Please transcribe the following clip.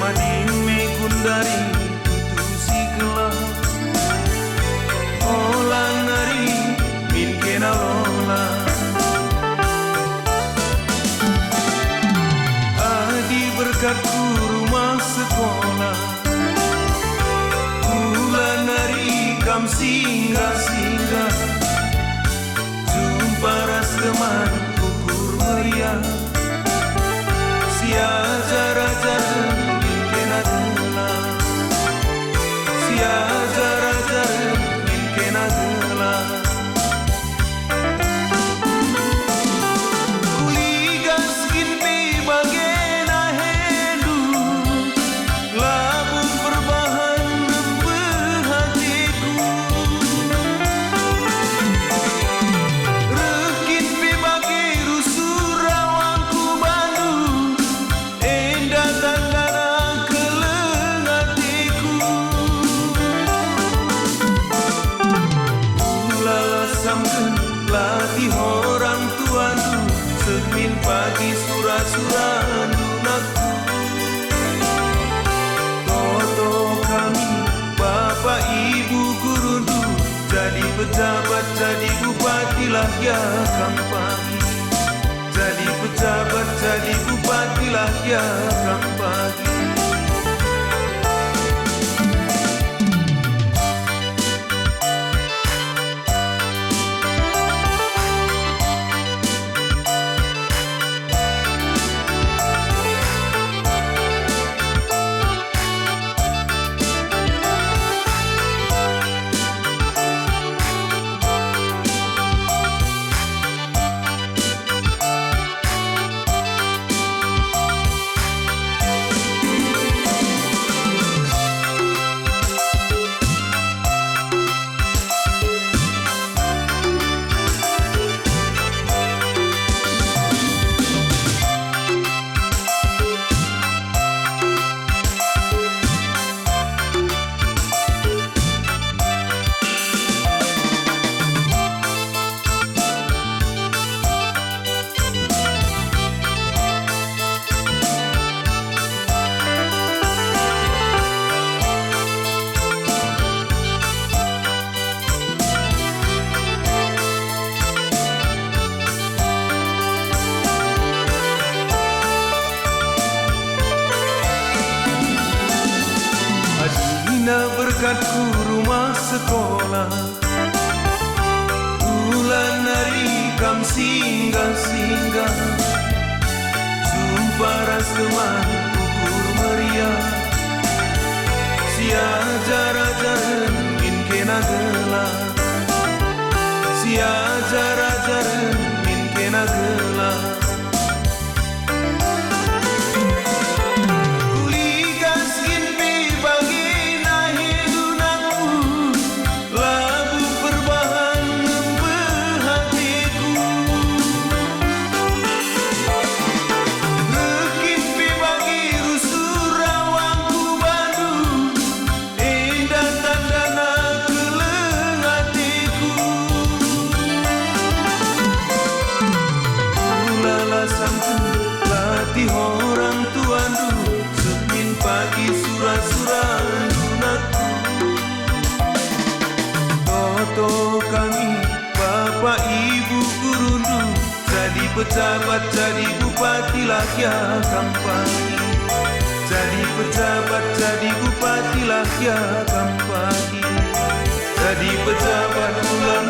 madime gundari tutusi gelah ola nari min kena lola adi berkatku rumah sekolah bulan nari kam singgah-singgah jumpa ras teman ukur meriah sia ajar-ajar min kena gelah sia ajar-ajar min kena gelah kuligas kinpi bagena hendu labung perbahan nembeh hatiku rekin pi bagi rusuh rawangku bandu endah tandana keleng hatiku ulala samken latih orang tuandu semin pagi surah-surah dunakku toto kami bapak ibu gurundu jadi pejabat jadi bupati lah ya kang pagi jadi pejabat jadi bupati lah ya kang pagi Adina berkatku rumah sekolah bulan nari kam singgah-singgah jumpa ras teman ukur meriah sia ajar-ajar min kena gelah sia ajar-ajar min kena gelah latih orang tuandu semin pagi surah-surah dunakku toto kami bapak ibu gurundu jadi pejabat jadi bupati lah ya kang pagi jadi pejabat jadi bupati lah ya kang pagi jadi pejabat bulan